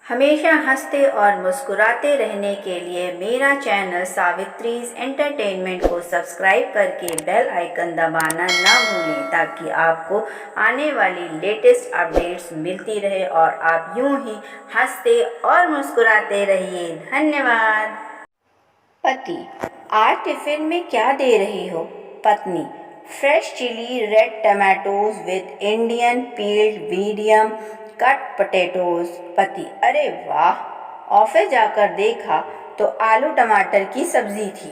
हमेशा हंसते और मुस्कुराते रहने के लिए मेरा चैनल सावित्रीज एंटरटेनमेंट को सब्सक्राइब करके बेल आइकन दबाना ना भूलें ताकि आपको आने वाली लेटेस्ट अपडेट्स मिलती रहे और आप यूं ही हंसते और मुस्कुराते रहिए। धन्यवाद। पति: आज टिफिन में क्या दे रही हो? पत्नी: fresh chilli red tomatoes with Indian peeled medium cut potatoes. पति: अरे वाह! ऑफिस जाकर देखा तो आलू टमाटर की सब्जी थी।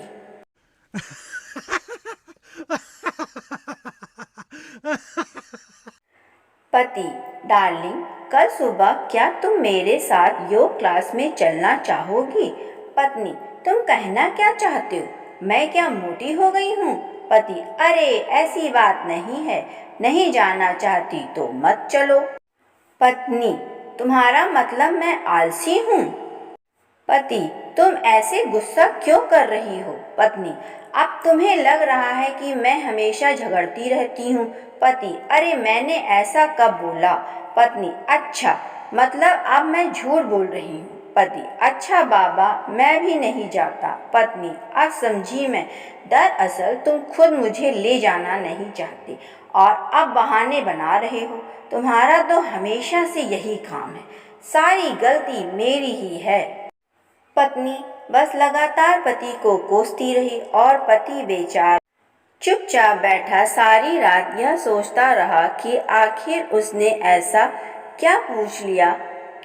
पति: डार्लिंग, कल सुबह क्या तुम मेरे साथ योग क्लास में चलना चाहोगी? पत्नी: तुम कहना क्या चाहते हो? मैं क्या मोटी हो गई हूँ? पति: अरे ऐसी बात नहीं है, नहीं जाना चाहती तो मत चलो। पत्नी: तुम्हारा मतलब मैं आलसी हूँ? पति: तुम ऐसे गुस्सा क्यों कर रही हो? पत्नी: अब तुम्हें लग रहा है कि मैं हमेशा झगड़ती रहती हूँ। पति: अरे मैंने ऐसा कब बोला? पत्नी: अच्छा, मतलब अब मैं झूठ बोल रही हूँ। पति: अच्छा बाबा, मैं भी नहीं जाता। पत्नी: अब समझी मैं, दरअसल तुम खुद मुझे ले जाना नहीं चाहती और अब बहाने बना रहे हो। तुम्हारा तो हमेशा से यही काम है, सारी गलती मेरी ही है। पत्नी बस लगातार पति को कोसती रही और पति बेचारा चुपचाप बैठा सारी रात यह सोचता रहा कि आखिर उसने ऐसा क्या पूछ लिया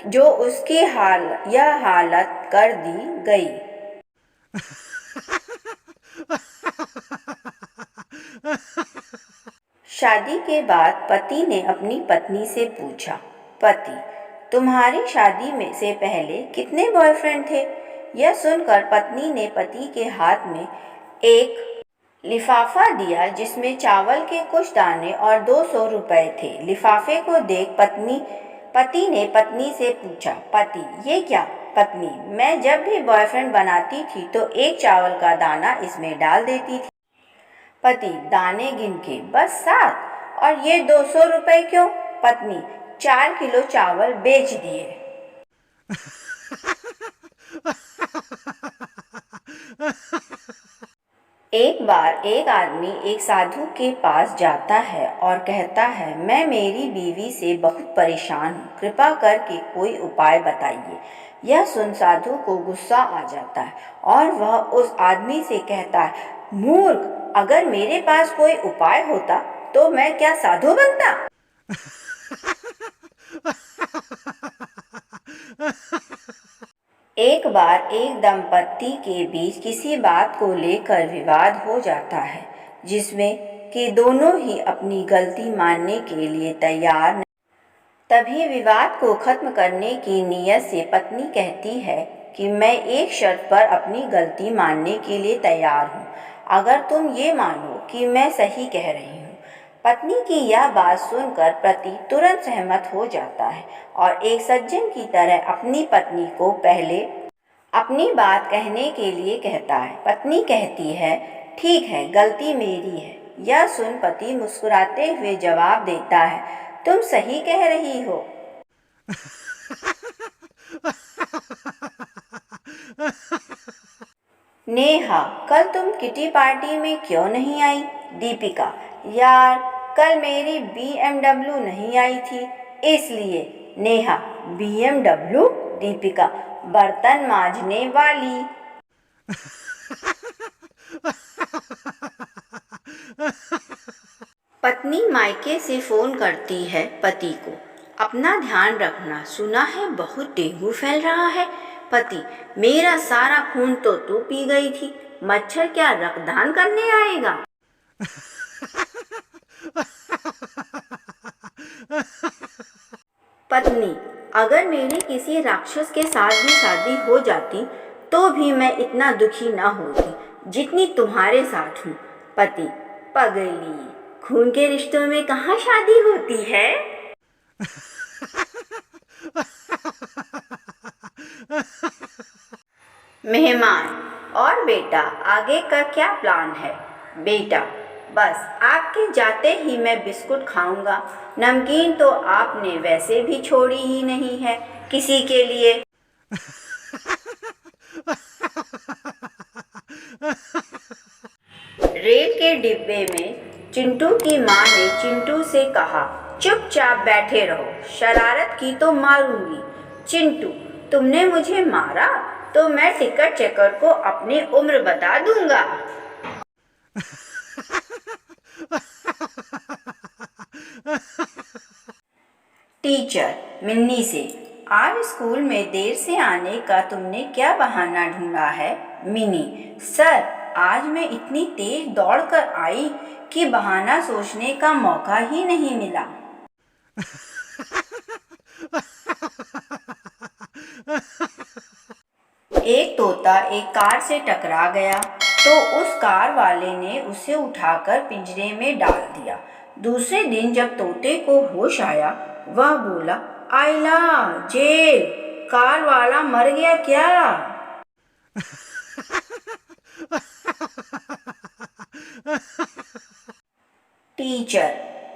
जो उसकी यह हालत कर दी गई। शादी के बाद पति ने अपनी पत्नी से पूछा, पति: तुम्हारी शादी में से पहले कितने बॉयफ्रेंड थे? यह सुनकर पत्नी ने पति के हाथ में एक लिफाफा दिया जिसमें चावल के कुछ दाने और 200 रुपए थे। लिफाफे को देख पति ने पत्नी से पूछा, पति ये क्या? पत्नी: मैं जब भी बॉयफ्रेंड बनाती थी तो एक चावल का दाना इसमें डाल देती थी। पति दाने गिन के, बस 7? और ये 200 रुपए क्यों? पत्नी: 4 किलो चावल बेच दिए। एक बार एक आदमी एक साधु के पास जाता है और कहता है, मैं मेरी बीवी से बहुत परेशान हूँ, कृपा करके कोई उपाय बताइए। यह सुन साधु को गुस्सा आ जाता है और वह उस आदमी से कहता है, मूर्ख, अगर मेरे पास कोई उपाय होता तो मैं क्या साधु बनता? एक बार एक दंपत्ति के बीच किसी बात को लेकर विवाद हो जाता है जिसमें कि दोनों ही अपनी गलती मानने के लिए तैयार नहीं। तभी विवाद को खत्म करने की नीयत से पत्नी कहती है कि मैं एक शर्त पर अपनी गलती मानने के लिए तैयार हूँ, अगर तुम ये मानो कि मैं सही कह रही हूँ। पत्नी की यह बात सुनकर पति तुरंत सहमत हो जाता है और एक सज्जन की तरह अपनी पत्नी को पहले अपनी बात कहने के लिए कहता है। पत्नी कहती है, ठीक है, गलती मेरी है। यह सुन पति मुस्कुराते हुए जवाब देता है, तुम सही कह रही हो। नेहा: कल तुम किटी पार्टी में क्यों नहीं आई? दीपिका: यार, कल मेरी BMW नहीं आई थी इसलिए। नेहा: BMW? दीपिका: बर्तन मांजने वाली। पत्नी मायके से फोन करती है पति को, अपना ध्यान रखना, सुना है बहुत डेंगू फैल रहा है। पति: मेरा सारा खून तो तू पी गई थी, मच्छर क्या रक्तदान करने आएगा? पत्नी: अगर मेरी किसी राक्षस के साथ भी शादी हो जाती तो भी मैं इतना दुखी ना होती जितनी तुम्हारे साथ हूँ। पति: पगली, खून के रिश्तों में कहाँ शादी होती है? मेहमान: और बेटा, आगे का क्या प्लान है? बेटा: बस आप आपके जाते ही मैं बिस्कुट खाऊंगा। नमकीन तो आपने वैसे भी छोड़ी ही नहीं है किसी के लिए। रेल के डिब्बे में चिंटू की माँ ने चिंटू से कहा, चुपचाप बैठे रहो, शरारत की तो मारूंगी। चिंटू, तुमने मुझे मारा तो मैं टिकट चेकर को अपनी उम्र बता दूंगा। टीचर मिन्नी से, आज स्कूल में देर से आने का तुमने क्या बहाना ढूंढा है? मिनी, सर आज मैं इतनी तेज दौड़ कर आई कि बहाना सोचने का मौका ही नहीं मिला। एक तोता एक कार से टकरा गया तो उस कार वाले ने उसे उठाकर पिंजरे में डाल दिया। दूसरे दिन जब तोते को होश आया, वह बोला, आइला जेल, कार वाला मर गया क्या? टीचर,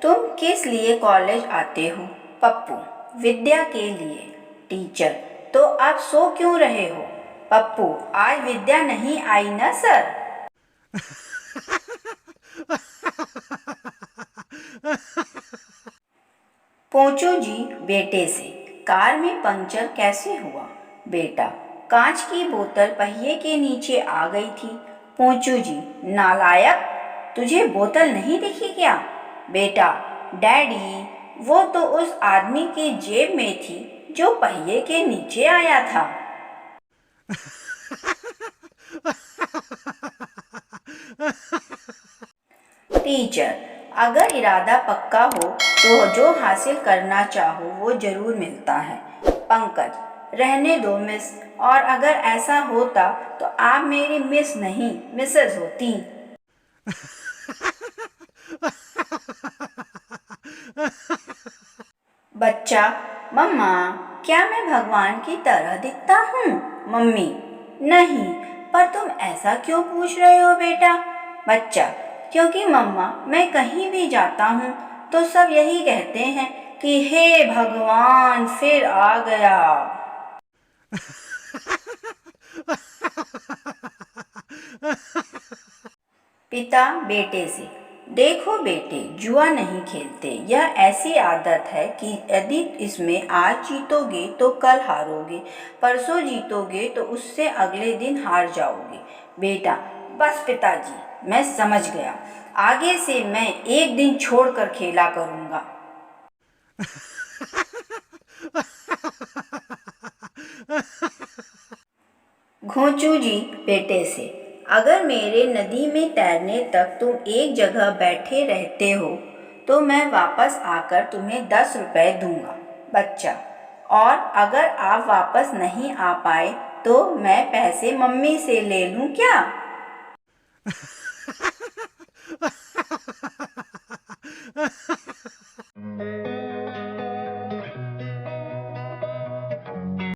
तुम किस लिए कॉलेज आते हो? पप्पू, विद्या के लिए। टीचर, तो आप सो क्यों रहे हो? पप्पू, आज विद्या नहीं आई ना सर। पोंचू जी बेटे से, कार में पंक्चर कैसे हुआ? बेटा, कांच की बोतल पहिए के नीचे आ गई थी। पोंचू जी, नालायक, तुझे बोतल नहीं दिखी क्या? बेटा, डैडी, वो तो उस आदमी की जेब में थी जो पहिए के नीचे आया था। टीचर, अगर इरादा पक्का हो तो जो हासिल करना चाहो वो जरूर मिलता है। पंकज, रहने दो मिस, और अगर ऐसा होता तो आप मेरी मिस नहीं मिसेस होती। बच्चा, मम्मा, क्या मैं भगवान की तरह दिखता हूँ? मम्मी, नहीं, पर तुम ऐसा क्यों पूछ रहे हो बेटा? बच्चा, क्योंकि मम्मा, मैं कहीं भी जाता हूँ तो सब यही कहते हैं कि हे भगवान फिर आ गया। पिता बेटे से, देखो बेटे, जुआ नहीं खेलते, यह ऐसी आदत है कि यदि इसमें आज जीतोगे तो कल हारोगे, परसों जीतोगे तो उससे अगले दिन हार जाओगे। बेटा, बस पिताजी, मैं समझ गया, आगे से मैं एक दिन छोड़कर खेला करूँगा। घोंचू जी बेटे से, अगर मेरे नदी में तैरने तक तुम एक जगह बैठे रहते हो तो मैं वापस आकर तुम्हें 10 रुपए दूंगा। बच्चा, और अगर आप वापस नहीं आ पाए तो मैं पैसे मम्मी से ले लूं क्या?